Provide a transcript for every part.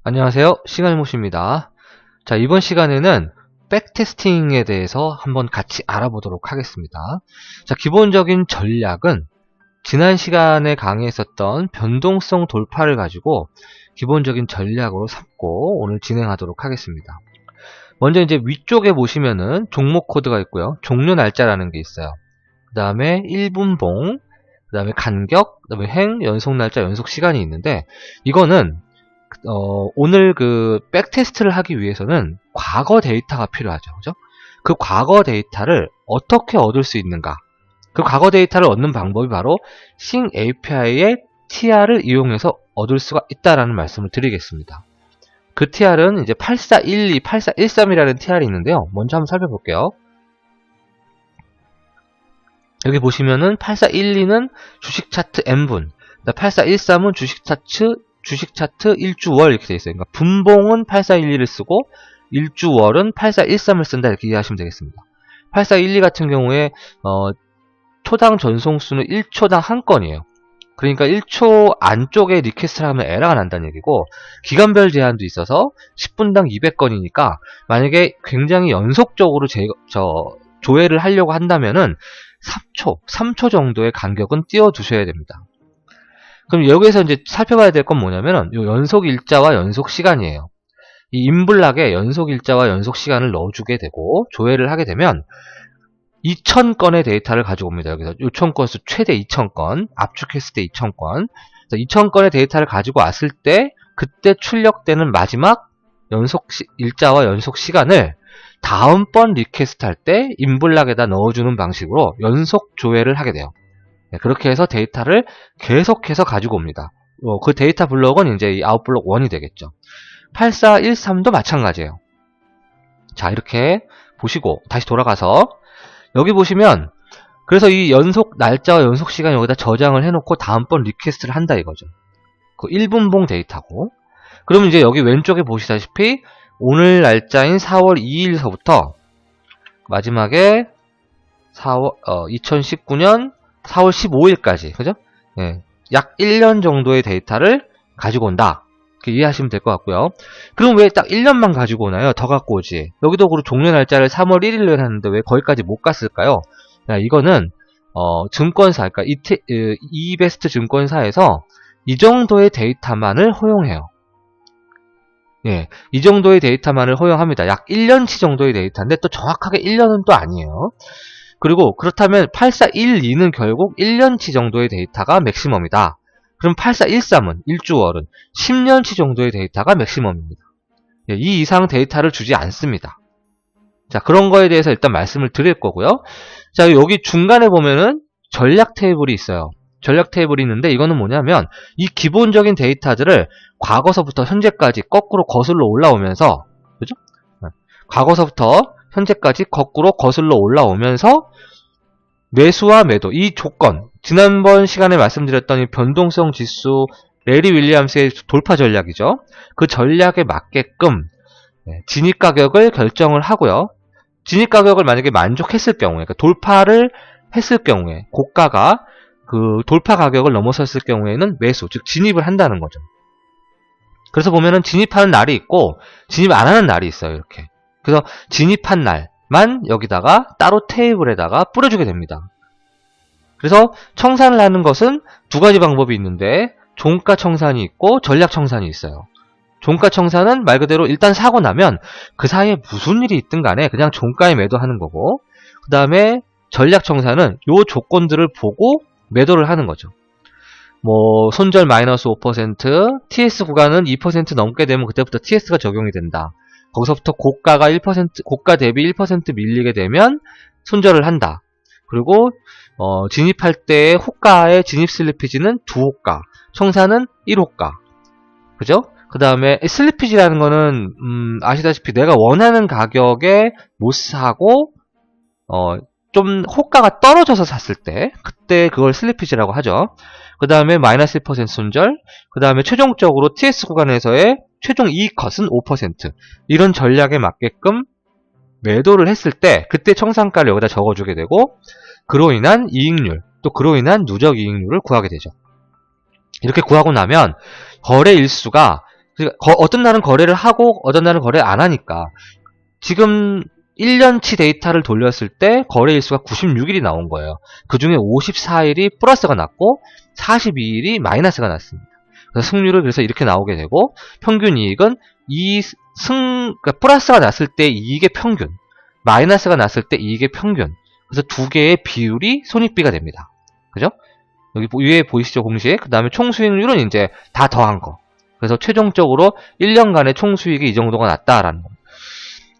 안녕하세요. 시간일모씨입니다. 자, 이번 시간에는 백테스팅에 대해서 한번 같이 알아보도록 하겠습니다. 자, 기본적인 전략은 지난 시간에 강의했었던 변동성 돌파를 가지고 기본적인 전략으로 삼고 오늘 진행하도록 하겠습니다. 먼저 이제 위쪽에 보시면은 종목 코드가 있고요. 종료 날짜라는 게 있어요. 그 다음에 1분봉, 그 다음에 간격, 그 다음에 행, 연속 날짜, 연속 시간이 있는데 이거는 오늘 그 백테스트를 하기 위해서는 과거 데이터가 필요하죠. 그죠? 그 과거 데이터를 어떻게 얻을 수 있는가? 그 과거 데이터를 얻는 방법이 바로 Sync API의 TR을 이용해서 얻을 수가 있다라는 말씀을 드리겠습니다. 그 TR은 이제 8412, 8413이라는 TR이 있는데요. 먼저 한번 살펴볼게요. 여기 보시면은 8412는 주식 차트 N분, 8413은 주식 차트 일주월 이렇게 되어 있어요. 그러니까 분봉은 8412를 쓰고 일주월은 8413을 쓴다 이렇게 이해하시면 되겠습니다. 8412 같은 경우에 초당 전송수는 1초당 한 건이에요. 그러니까 1초 안쪽에 리퀘스트를 하면 에러가 난다는 얘기고 기간별 제한도 있어서 10분당 200건이니까 만약에 굉장히 연속적으로 조회를 하려고 한다면은 3초 정도의 간격은 띄워두셔야 됩니다. 그럼 여기서 이제 살펴봐야 될 건 뭐냐면은 요 연속 일자와 연속 시간이에요. 이 인블락에 연속 일자와 연속 시간을 넣어주게 되고 조회를 하게 되면 2000건의 데이터를 가지고 옵니다. 여기서 요청 건수 최대 2000건, 압축했을 때 2000건. 2000건의 데이터를 가지고 왔을 때 그때 출력되는 마지막 연속 일자와 연속 시간을 다음번 리퀘스트 할 때 인블락에다 넣어주는 방식으로 연속 조회를 하게 돼요. 그렇게 해서 데이터를 계속해서 가지고 옵니다. 그 데이터 블록은 이제 이 아웃블록 1이 되겠죠. 8413도 마찬가지예요. 자, 이렇게 보시고 다시 돌아가서 여기 보시면 그래서 이 연속 날짜와 연속 시간 여기다 저장을 해놓고 다음번 리퀘스트를 한다 이거죠. 그 1분봉 데이터고. 그러면 이제 여기 왼쪽에 보시다시피 오늘 날짜인 4월 2일서부터 마지막에 2019년 4월 15일까지, 그죠? 예, 약 1년 정도의 데이터를 가지고 온다. 이렇게 이해하시면 될 것 같고요. 그럼 왜 딱 1년만 가지고 오나요? 더 갖고 오지. 여기도 그리고 종료 날짜를 3월 1일로 해놨는데 왜 거기까지 못 갔을까요? 이거는 증권사, 그러니까 이베스트 증권사에서 이 정도의 데이터만을 허용해요. 예, 이 정도의 데이터만을 허용합니다. 약 1년치 정도의 데이터인데 또 정확하게 1년은 또 아니에요. 그리고 그렇다면 8412는 결국 1년치 정도의 데이터가 맥시멈이다. 그럼 8413은 일주월은 10년치 정도의 데이터가 맥시멈입니다. 예, 이 이상 데이터를 주지 않습니다. 자, 그런 거에 대해서 일단 말씀을 드릴 거고요. 자, 여기 중간에 보면은 전략 테이블이 있어요. 전략 테이블이 있는데 이거는 뭐냐면 이 기본적인 데이터들을 과거서부터 현재까지 거꾸로 거슬러 올라오면서, 그죠? 과거서부터 현재까지 거꾸로 거슬러 올라오면서 매수와 매도, 이 조건, 지난번 시간에 말씀드렸던 이 변동성 지수 레리 윌리엄스의 돌파 전략이죠. 그 전략에 맞게끔 진입 가격을 결정을 하고요. 진입 가격을 만약에 만족했을 경우에, 그러니까 돌파를 했을 경우에, 고가가 그 돌파 가격을 넘어섰을 경우에는 매수, 즉 진입을 한다는 거죠. 그래서 보면은 진입하는 날이 있고 진입 안 하는 날이 있어요. 이렇게. 그래서 진입한 날만 여기다가 따로 테이블에다가 뿌려주게 됩니다. 그래서 청산을 하는 것은 두 가지 방법이 있는데 종가 청산이 있고 전략 청산이 있어요. 종가 청산은 말 그대로 일단 사고 나면 그 사이에 무슨 일이 있든 간에 그냥 종가에 매도하는 거고, 그 다음에 전략 청산은 요 조건들을 보고 매도를 하는 거죠. 뭐 손절 마이너스 5%, TS 구간은 2% 넘게 되면 그때부터 TS가 적용이 된다. 거기서부터 고가가 1%, 고가 대비 1% 밀리게 되면 손절을 한다. 그리고 진입할 때의 호가의 진입 슬리피지는 2호가, 청산은 1호가. 그죠? 그 다음에 슬리피지라는 거는 아시다시피 내가 원하는 가격에 못 사고 좀 호가가 떨어져서 샀을 때 그때 그걸 슬리피지라고 하죠. 그 다음에 마이너스 1% 손절, 그 다음에 최종적으로 TS 구간에서의 최종 이익 컷은 5%. 이런 전략에 맞게끔 매도를 했을 때 그때 청산가를 여기다 적어주게 되고 그로 인한 이익률, 또 그로 인한 누적 이익률을 구하게 되죠. 이렇게 구하고 나면 거래 일수가 그러니까 어떤 날은 거래를 하고 어떤 날은 거래 안 하니까 지금 1년치 데이터를 돌렸을 때 거래일수가 96일이 나온 거예요. 그 중에 54일이 플러스가 났고 42일이 마이너스가 났습니다. 그래서 승률을 그래서 이렇게 나오게 되고 평균 이익은 그러니까 플러스가 났을 때 이익의 평균, 마이너스가 났을 때 이익의 평균. 그래서 두 개의 비율이 손익비가 됩니다. 그죠? 여기 위에 보이시죠? 공식. 그 다음에 총수익률은 이제 다 더한 거. 그래서 최종적으로 1년간의 총수익이 이 정도가 났다라는 겁니다.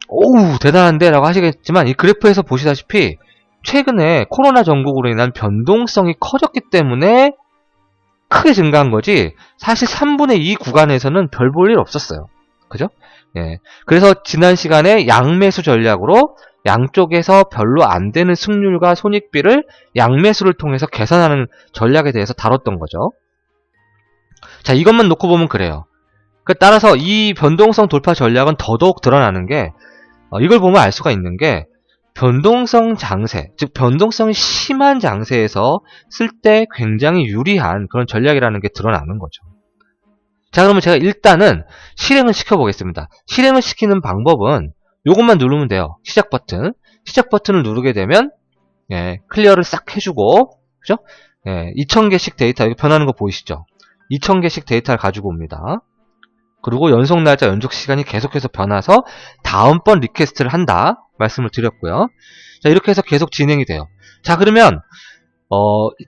오우 대단한데 라고 하시겠지만 이 그래프에서 보시다시피 최근에 코로나 전국으로 인한 변동성이 커졌기 때문에 크게 증가한 거지 사실 3분의 2 구간에서는 별 볼 일 없었어요. 그죠? 예. 그래서 지난 시간에 양매수 전략으로 양쪽에서 별로 안 되는 승률과 손익비를 양매수를 통해서 계산하는 전략에 대해서 다뤘던 거죠. 자, 이것만 놓고 보면 그래요. 따라서 이 변동성 돌파 전략은 더더욱 드러나는 게 이걸 보면 알 수가 있는 게 변동성 장세, 즉 변동성이 심한 장세에서 쓸 때 굉장히 유리한 그런 전략이라는 게 드러나는 거죠. 자, 그러면 제가 일단은 실행을 시켜보겠습니다. 실행을 시키는 방법은 요것만 누르면 돼요. 시작 버튼. 시작 버튼을 누르게 되면 예, 클리어를 싹 해주고 그죠? 예, 2000개씩 데이터 여기 변하는 거 보이시죠? 2000개씩 데이터를 가지고 옵니다. 그리고 연속 날짜, 연속 시간이 계속해서 변해서 다음번 리퀘스트를 한다 말씀을 드렸고요. 자, 이렇게 해서 계속 진행이 돼요. 자, 그러면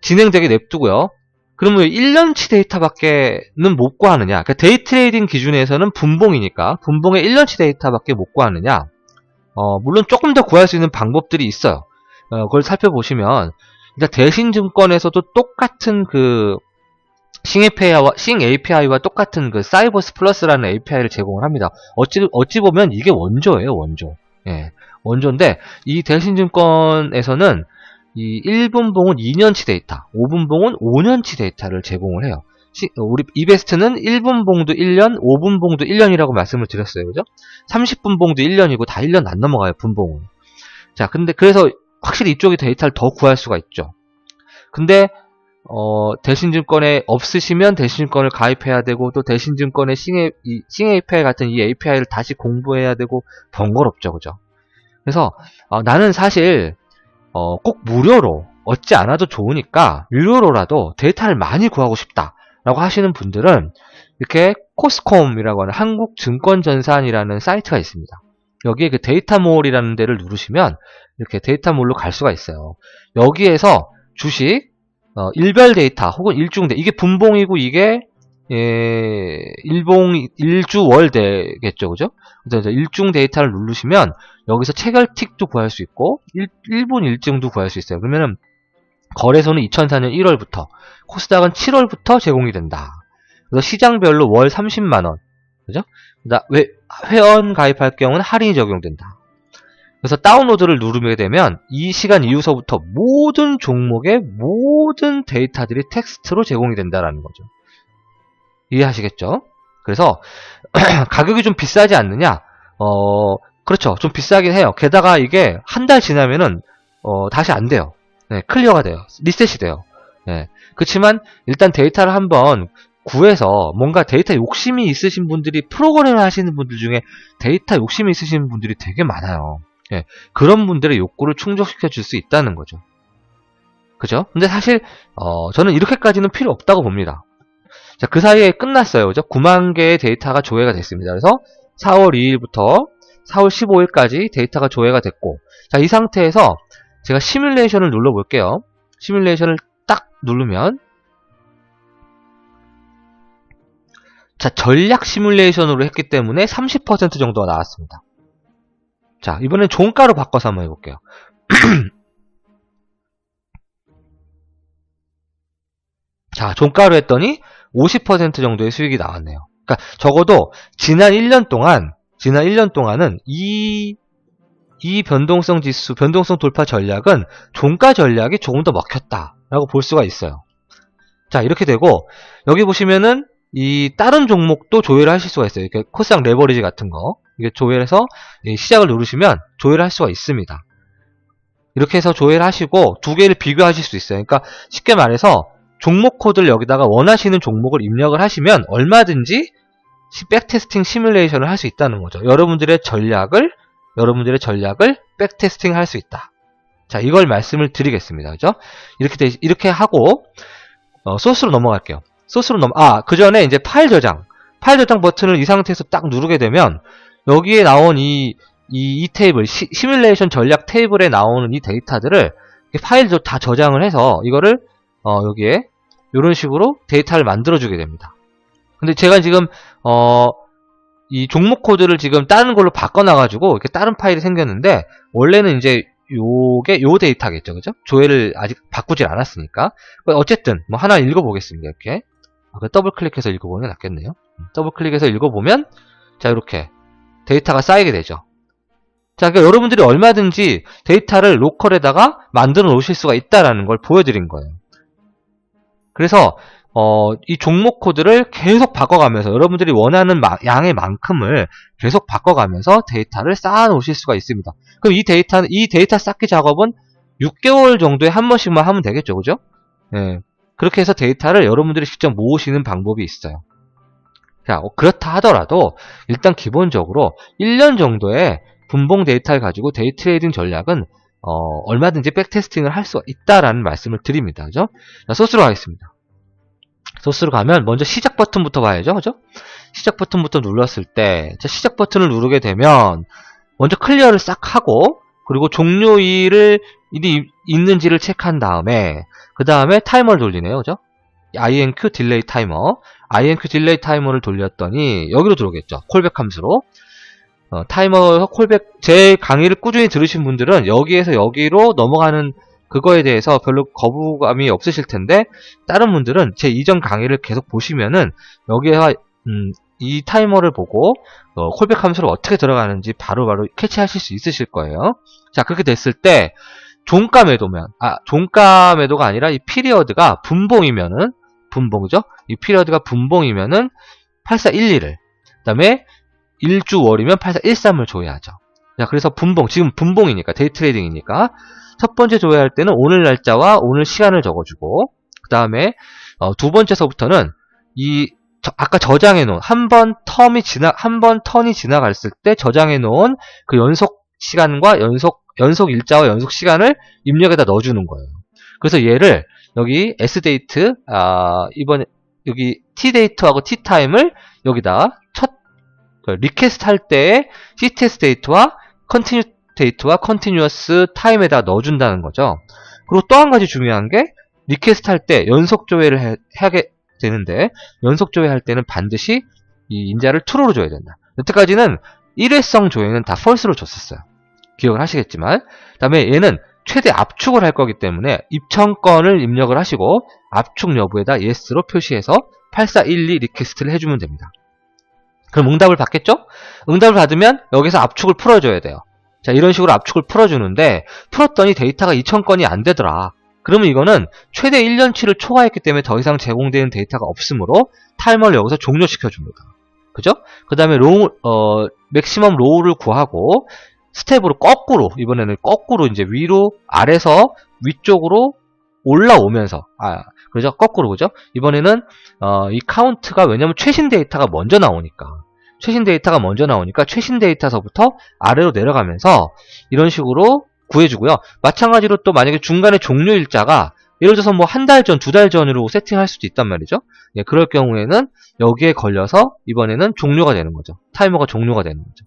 진행되게 냅두고요. 그러면 1년치 데이터밖에는 못 구하느냐? 그러니까 데이 트레이딩 기준에서는 분봉이니까 분봉의 1년치 데이터밖에 못 구하느냐? 물론 조금 더 구할 수 있는 방법들이 있어요. 그걸 살펴보시면 일단 대신증권에서도 똑같은 그 싱 API와 똑같은 그 사이버스 플러스라는 API를 제공을 합니다. 어찌 보면 이게 원조예요, 원조. 예, 원조인데 이 대신증권에서는 이 1분봉은 2년치 데이터, 5분봉은 5년치 데이터를 제공을 해요. 우리 이베스트는 1분봉도 1년, 5분봉도 1년이라고 말씀을 드렸어요, 그죠? 30분봉도 1년이고 다 1년 안 넘어가요, 분봉은. 자, 근데 그래서 확실히 이쪽에 데이터를 더 구할 수가 있죠. 근데 대신증권에 없으시면 대신증권을 가입해야 되고 또 대신증권의 싱 API 같은 이 API를 다시 공부해야 되고 번거롭죠, 그죠? 그래서 나는 사실 꼭 무료로 얻지 않아도 좋으니까 유료로라도 데이터를 많이 구하고 싶다라고 하시는 분들은 이렇게 코스콤이라고 하는 한국증권전산이라는 사이트가 있습니다. 여기에 그 데이터몰이라는 데를 누르시면 이렇게 데이터몰로 갈 수가 있어요. 여기에서 주식 일별 데이터 혹은 일중 데이터 이게 분봉이고 이게 일주월 되겠죠, 그죠? 그래서 일중 데이터를 누르시면 여기서 체결틱도 구할 수 있고 1분 일증도 구할 수 있어요. 그러면은 거래소는 2004년 1월부터 코스닥은 7월부터 제공이 된다. 그래서 시장별로 월 30만원, 그죠? 회원 가입할 경우는 할인이 적용된다. 그래서 다운로드를 누르게 되면 이 시간 이후서부터 모든 종목의 모든 데이터들이 텍스트로 제공이 된다는 거죠. 이해하시겠죠? 그래서 가격이 좀 비싸지 않느냐? 그렇죠. 좀 비싸긴 해요. 게다가 이게 한 달 지나면은 다시 안 돼요. 네, 클리어가 돼요. 리셋이 돼요. 네. 그렇지만 일단 데이터를 한번 구해서 뭔가 데이터 욕심이 있으신 분들이 프로그램을 하시는 분들 중에 데이터 욕심이 있으신 분들이 되게 많아요. 예, 그런 분들의 욕구를 충족시켜 줄 수 있다는 거죠. 그죠? 근데 사실 저는 이렇게까지는 필요 없다고 봅니다. 자, 그 사이에 끝났어요. 그죠? 9만 개의 데이터가 조회가 됐습니다. 그래서 4월 2일부터 4월 15일까지 데이터가 조회가 됐고, 자, 이 상태에서 제가 시뮬레이션을 눌러 볼게요. 시뮬레이션을 딱 누르면 자, 전략 시뮬레이션으로 했기 때문에 30% 정도가 나왔습니다. 자, 이번엔 종가로 바꿔서 한번 해볼게요. 자, 종가로 했더니 50% 정도의 수익이 나왔네요. 그러니까 적어도 지난 1년 동안은 이 변동성 지수, 변동성 돌파 전략은 종가 전략이 조금 더 먹혔다라고 볼 수가 있어요. 자, 이렇게 되고 여기 보시면은 이 다른 종목도 조회를 하실 수가 있어요. 이렇게 코스닥 레버리지 같은 거. 이게 조회를 해서 시작을 누르시면 조회를 할 수가 있습니다. 이렇게 해서 조회를 하시고 두 개를 비교하실 수 있어요. 그러니까 쉽게 말해서 종목 코드를 여기다가 원하시는 종목을 입력을 하시면 얼마든지 백테스팅 시뮬레이션을 할 수 있다는 거죠. 여러분들의 전략을 백테스팅 할 수 있다. 자, 이걸 말씀을 드리겠습니다. 그죠? 이렇게 하고, 소스로 넘어갈게요. 그 전에 이제 파일 저장 버튼을 이 상태에서 딱 누르게 되면, 여기에 나온 이 테이블, 시뮬레이션 전략 테이블에 나오는 이 데이터들을 파일도 다 저장을 해서, 이거를, 여기에, 이런 식으로 데이터를 만들어주게 됩니다. 근데 제가 지금, 이 종목 코드를 지금 다른 걸로 바꿔놔가지고, 이렇게 다른 파일이 생겼는데, 원래는 이제, 요 데이터겠죠, 그죠? 조회를 아직 바꾸질 않았으니까. 어쨌든, 뭐 하나 읽어보겠습니다, 이렇게. 더블 클릭해서 읽어보는 게 낫겠네요. 더블 클릭해서 읽어보면, 자, 이렇게 데이터가 쌓이게 되죠. 자, 그러니까 여러분들이 얼마든지 데이터를 로컬에다가 만들어 놓으실 수가 있다라는 걸 보여드린 거예요. 그래서, 이 종목 코드를 계속 바꿔가면서 여러분들이 원하는 양의 만큼을 계속 바꿔가면서 데이터를 쌓아 놓으실 수가 있습니다. 그럼 이 데이터 쌓기 작업은 6개월 정도에 한 번씩만 하면 되겠죠, 그죠? 네. 그렇게 해서 데이터를 여러분들이 직접 모으시는 방법이 있어요. 자, 그렇다 하더라도 일단 기본적으로 1년 정도의 분봉 데이터를 가지고 데이 트레이딩 전략은 얼마든지 백테스팅을 할 수가 있다라는 말씀을 드립니다. 그죠? 자, 소스로 가겠습니다. 소스로 가면 먼저 시작 버튼부터 봐야죠. 그죠? 시작 버튼부터 눌렀을 때, 자, 시작 버튼을 누르게 되면 먼저 클리어를 싹 하고, 그리고 종료일이 있는지를 체크한 다음에, 그 다음에 타이머를 돌리네요. 그죠? INQ 딜레이 타이머. INQ 딜레이 타이머를 돌렸더니 여기로 들어오겠죠. 콜백 함수로. 타이머 콜백, 제 강의를 꾸준히 들으신 분들은 여기에서 여기로 넘어가는 그거에 대해서 별로 거부감이 없으실 텐데, 다른 분들은 제 이전 강의를 계속 보시면은 여기에 이 타이머를 보고 콜백 함수로 어떻게 들어가는지 바로바로 캐치하실 수 있으실 거예요. 자, 그렇게 됐을 때 종가 매도가 아니라 이 피리어드가 분봉이면은, 분봉이죠? 이 피리어드가 분봉이면은 8412를, 그 다음에 1주 월이면 8413을 조회하죠. 자, 그래서 지금 분봉이니까, 데이 트레이딩이니까, 첫 번째 조회할 때는 오늘 날짜와 오늘 시간을 적어주고, 그 다음에, 두 번째서부터는 아까 저장해놓은, 한 번 턴이 지나갔을 때 저장해놓은 그 연속 시간과 연속 일자와 연속 시간을 입력에다 넣어주는 거예요. 그래서 얘를, 여기 S데이트, 이번에, 여기 T데이트하고 T타임을 여기다 리퀘스트 할 때의 CTS 데이트와 컨티뉴 데이트와 컨티뉴어스 타임에다 넣어준다는 거죠. 그리고 또 한 가지 중요한 게 리퀘스트 할 때 연속 조회를 하게 되는데, 연속 조회할 때는 반드시 이 인자를 true로 줘야 된다. 여태까지는 일회성 조회는 다 false로 줬었어요. 기억을 하시겠지만, 그 다음에 얘는 최대 압축을 할 거기 때문에 입청권을 입력을 하시고 압축 여부에다 yes로 표시해서 8412 리퀘스트를 해주면 됩니다. 그럼 응답을 받겠죠? 응답을 받으면 여기서 압축을 풀어줘야 돼요. 자, 이런 식으로 압축을 풀어주는데, 풀었더니 데이터가 2000건이 안 되더라. 그러면 이거는 최대 1년치를 초과했기 때문에 더 이상 제공되는 데이터가 없으므로 타이머를 여기서 종료시켜줍니다. 그죠? 그 다음에 맥시멈 로우를 구하고, 스텝으로 이번에는 거꾸로 이제 아래서 위쪽으로 올라오면서, 그죠? 거꾸로, 그죠? 이번에는, 이 카운트가 왜냐면 최신 데이터가 먼저 나오니까, 최신 데이터서부터 아래로 내려가면서 이런 식으로 구해주고요. 마찬가지로 또 만약에 중간에 종료 일자가 예를 들어서 뭐 한 달 전, 두 달 전으로 세팅할 수도 있단 말이죠. 예, 그럴 경우에는 여기에 걸려서 이번에는 종료가 되는 거죠. 타이머가 종료가 되는 거죠.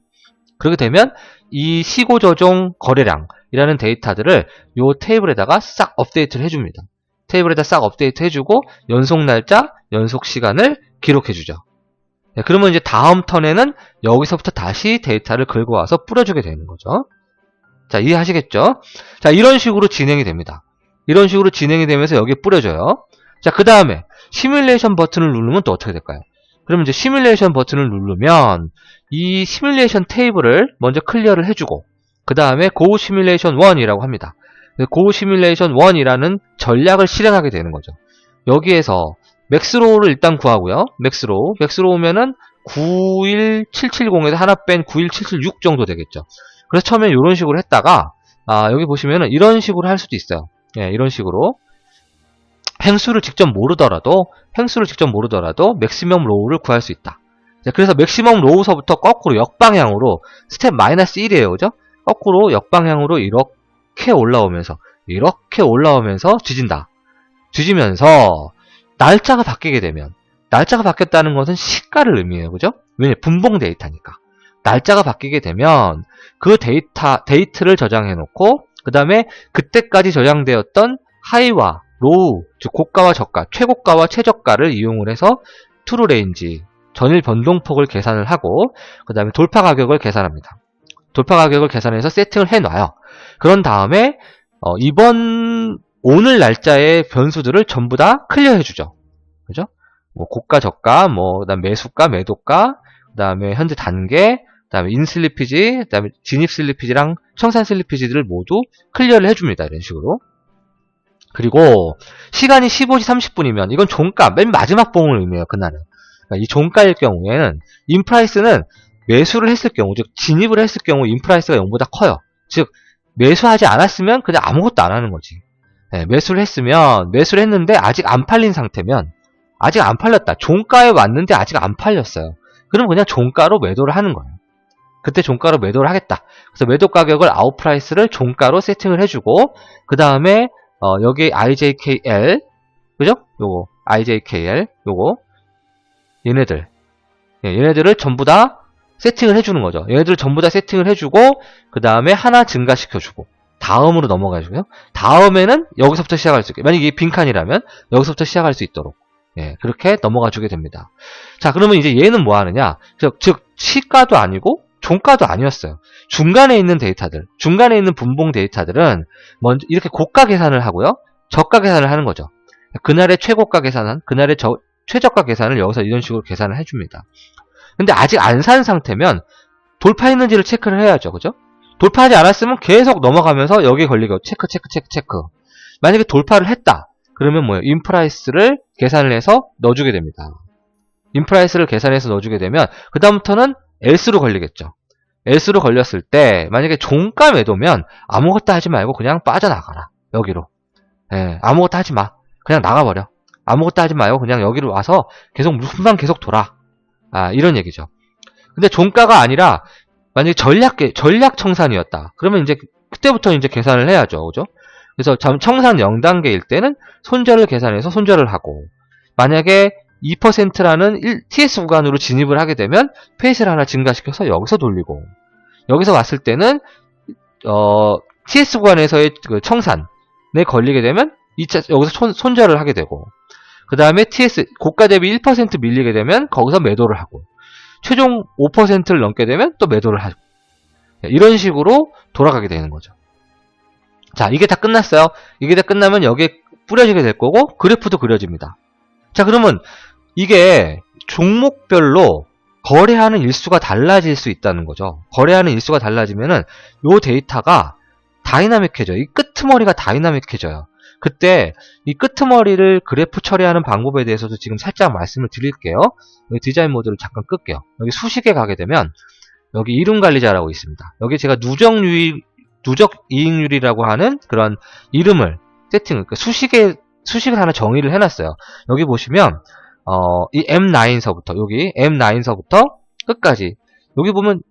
그렇게 되면 이 시고 저종 거래량이라는 데이터들을 요 테이블에다가 싹 업데이트를 해줍니다. 테이블에다 싹 업데이트 해주고 연속 날짜, 연속 시간을 기록해주죠. 네, 그러면 이제 다음 턴에는 여기서부터 다시 데이터를 긁어 와서 뿌려주게 되는 거죠. 자, 이해하시겠죠? 자, 이런 식으로 진행이 됩니다. 이런 식으로 진행이 되면서 여기에 뿌려줘요. 자, 그 다음에 시뮬레이션 버튼을 누르면 또 어떻게 될까요? 그러면 이제 시뮬레이션 버튼을 누르면 이 시뮬레이션 테이블을 먼저 클리어를 해주고, 그 다음에 Go Simulation 1이라고 합니다. Go Simulation 1이라는 전략을 실행하게 되는 거죠. 여기에서 맥스로우를 일단 구하고요. 맥스로우면은 91770에서 하나 뺀 91776 정도 되겠죠. 그래서 처음에 이런 식으로 했다가, 여기 보시면은 이런 식으로 할 수도 있어요. 예, 이런 식으로. 횡수를 직접 모르더라도 맥시멈 로우를 구할 수 있다. 자, 그래서 맥시멈 로우서부터 거꾸로 역방향으로 스텝 마이너스 1이에요. 그죠? 거꾸로 역방향으로 이렇게 올라오면서 뒤진다. 뒤지면서 날짜가 바뀌게 되면, 날짜가 바뀌었다는 것은 시가를 의미해요. 그죠? 왜냐? 분봉 데이터니까. 날짜가 바뀌게 되면 그 데이트를 저장해 놓고 그 다음에 그때까지 저장되었던 하이와 로우, 즉 고가와 저가, 최고가와 최저가를 이용을 해서 트루 레인지, 전일 변동폭을 계산을 하고 그 다음에 돌파 가격을 계산합니다. 돌파 가격을 계산해서 세팅을 해놔요. 그런 다음에 오늘 날짜의 변수들을 전부 다 클리어 해주죠. 그죠? 뭐 고가, 저가, 그다음 매수가, 매도가, 그다음에 현재 단계, 그다음에 인슬리피지, 그다음에 진입 슬리피지랑 청산 슬리피지들을 모두 클리어를 해줍니다. 이런 식으로. 그리고 시간이 15시 30분이면 이건 종가, 맨 마지막 봉을 의미해요. 그날은. 그러니까 이 종가일 경우에는 인프라이스는 매수를 했을 경우, 즉 진입을 했을 경우 인프라이스가 0보다 커요. 즉 매수하지 않았으면 그냥 아무것도 안 하는 거지. 네, 매수를 했는데 아직 안 팔린 상태면, 아직 안 팔렸다. 종가에 왔는데 아직 안 팔렸어요. 그럼 그냥 종가로 매도를 하는 거예요. 그때 종가로 매도를 하겠다. 그래서 매도 가격을 아웃프라이스를 종가로 세팅을 해주고 그 다음에 여기 IJKL, 그죠? 요거 IJKL, 요거 얘네들을 전부 다 세팅을 해주는 거죠. 얘네들을 전부 다 세팅을 해주고 그 다음에 하나 증가시켜주고 다음으로 넘어가시고요. 다음에는 여기서부터 시작할 수 있게, 만약에 이게 빈칸이라면 여기서부터 시작할 수 있도록, 예, 그렇게 넘어가 주게 됩니다. 자, 그러면 이제 얘는 뭐 하느냐? 즉 시가도 아니고 종가도 아니었어요. 중간에 있는 데이터들, 중간에 있는 분봉 데이터들은 먼저 이렇게 고가 계산을 하고요, 저가 계산을 하는 거죠. 그날의 최고가 계산한, 그날의 최저가 계산을 여기서 이런 식으로 계산을 해줍니다. 근데 아직 안 산 상태면 돌파했는지를 체크를 해야죠. 그죠? 돌파하지 않았으면 계속 넘어가면서 여기에 걸리고 체크. 만약에 돌파를 했다. 그러면 뭐예요? 인프라이스를 계산을 해서 넣어주게 됩니다. 인프라이스를 계산해서 넣어주게 되면 그 다음부터는 엘스로 걸리겠죠. 엘스로 걸렸을 때 만약에 종가 매도면 아무것도 하지 말고 그냥 빠져나가라. 여기로. 예, 아무것도 하지 마. 그냥 나가버려. 아무것도 하지 말고 그냥 여기로 와서 계속 물품만 계속 돌아. 이런 얘기죠. 근데 종가가 아니라 만약에 전략 청산이었다. 그러면 이제 그때부터 이제 계산을 해야죠. 그죠? 그래서 청산 0단계일 때는 손절을 계산해서 손절을 하고, 만약에 2%라는 TS 구간으로 진입을 하게 되면 페이스를 하나 증가시켜서 여기서 돌리고, 여기서 왔을 때는 TS 구간에서의 그 청산에 걸리게 되면 여기서 손절을 하게 되고, 그 다음에 TS 고가 대비 1% 밀리게 되면 거기서 매도를 하고, 최종 5%를 넘게 되면 또 매도를 하고, 이런 식으로 돌아가게 되는 거죠. 자, 이게 다 끝났어요. 이게 다 끝나면 여기에 뿌려지게 될 거고 그래프도 그려집니다. 자, 그러면 이게 종목별로 거래하는 일수가 달라질 수 있다는 거죠. 거래하는 일수가 달라지면은 요 데이터가 다이나믹해져요. 이 끄트머리가 다이나믹해져요. 그때 이 끄트머리를 그래프 처리하는 방법에 대해서도 지금 살짝 말씀을 드릴게요. 여기 디자인 모드를 잠깐 끌게요. 여기 수식에 가게 되면 여기 이름 관리자라고 있습니다. 여기 제가 누적 이익률이라고 하는 그런 이름을 그러니까 수식을 하나 정의를 해놨어요. 여기 보시면 이 M9서부터 여기 M9서부터 끝까지 여기 보면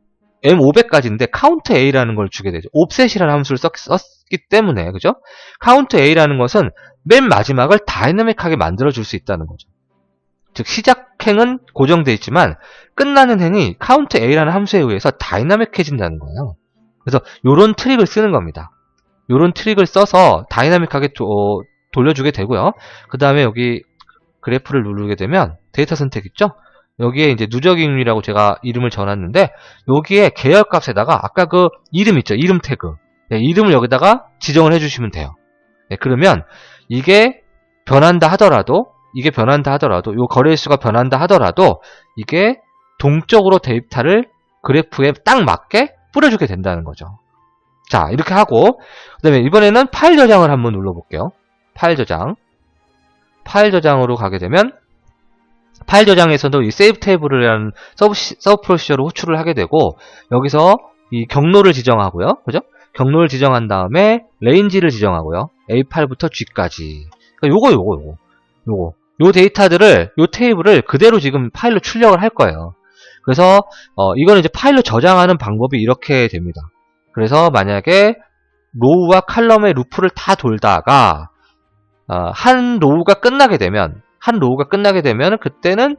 M500까지인데 카운트 A라는 걸 주게 되죠. 옵셋이라는 함수를 썼기 때문에, 그죠? 카운트 A라는 것은 맨 마지막을 다이나믹하게 만들어줄 수 있다는 거죠. 즉 시작행은 고정되어 있지만 끝나는 행이 카운트 A라는 함수에 의해서 다이나믹해진다는 거예요. 그래서 요런 트릭을 쓰는 겁니다. 요런 트릭을 써서 다이나믹하게 돌려주게 되고요. 그 다음에 여기 그래프를 누르게 되면 데이터 선택 있죠? 여기에 이제 누적이익률이라고 제가 이름을 적어놨는데 여기에 계열값에다가 아까 그 이름 있죠? 이름 태그. 네, 이름을 여기다가 지정을 해주시면 돼요. 네, 그러면 이게 변한다 하더라도 요 거래일수가 변한다 하더라도 이게 동적으로 데이터를 그래프에 딱 맞게 뿌려주게 된다는 거죠. 자, 이렇게 하고 그 다음에 이번에는 파일 저장을 한번 눌러볼게요. 파일 저장으로 가게 되면 파일 저장에서도 이 세이브 테이블이라는 서브 프로시저로 호출을 하게 되고 여기서 이 경로를 지정하고요. 그죠? 경로를 지정한 다음에 레인지를 지정하고요. A8부터 G까지. 그러니까 요거. 요 데이터들을, 요 테이블을 그대로 지금 파일로 출력을 할 거예요. 그래서 이거는 이제 파일로 저장하는 방법이 이렇게 됩니다. 그래서 만약에 로우와 칼럼의 루프를 다 돌다가 한 로우가 끝나게 되면 그때는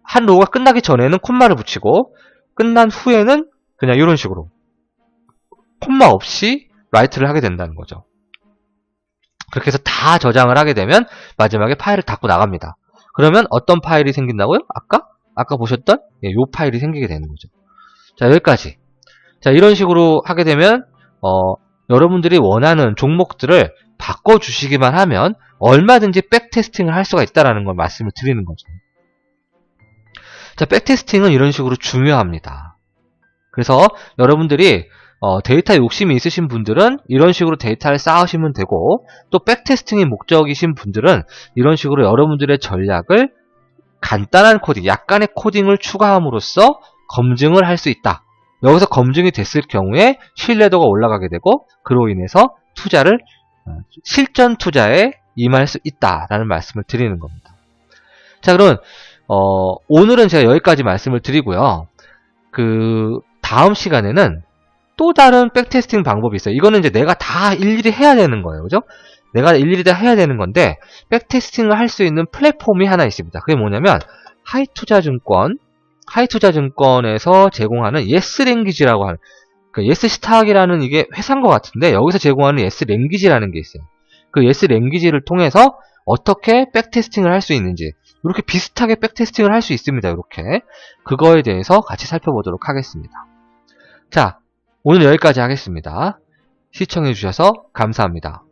한 로우가 끝나기 전에는 콤마를 붙이고 끝난 후에는 그냥 이런 식으로 콤마 없이 라이트를 하게 된다는 거죠. 그렇게 해서 다 저장을 하게 되면 마지막에 파일을 닫고 나갑니다. 그러면 어떤 파일이 생긴다고요? 아까 보셨던 이 파일이 생기게 되는 거죠. 자, 여기까지. 자, 이런 식으로 하게 되면 여러분들이 원하는 종목들을 바꿔주시기만 하면 얼마든지 백테스팅을 할 수가 있다는 걸 말씀을 드리는 거죠. 자, 백테스팅은 이런 식으로 중요합니다. 그래서 여러분들이 데이터 욕심이 있으신 분들은 이런 식으로 데이터를 쌓으시면 되고, 또 백테스팅이 목적이신 분들은 이런 식으로 여러분들의 전략을 간단한 코딩, 약간의 코딩을 추가함으로써 검증을 할 수 있다. 여기서 검증이 됐을 경우에 신뢰도가 올라가게 되고, 그로 인해서 실전 투자에 임할 수 있다라는 말씀을 드리는 겁니다. 자, 그럼 오늘은 제가 여기까지 말씀을 드리고요. 다음 시간에는 또 다른 백테스팅 방법이 있어요. 이거는 이제 내가 다 일일이 해야 되는 거예요. 그죠? 내가 일일이 다 해야 되는 건데, 백테스팅을 할 수 있는 플랫폼이 하나 있습니다. 그게 뭐냐면, 하이투자증권에서 제공하는 예스랭귀지라고 하는, 예스스탁이라는 이게 회사인 것 같은데, 여기서 제공하는 예스랭귀지라는 게 있어요. 그 예스랭귀지를 통해서 어떻게 백테스팅을 할 수 있는지, 이렇게 비슷하게 백테스팅을 할 수 있습니다. 이렇게. 그거에 대해서 같이 살펴보도록 하겠습니다. 자, 오늘 여기까지 하겠습니다. 시청해주셔서 감사합니다.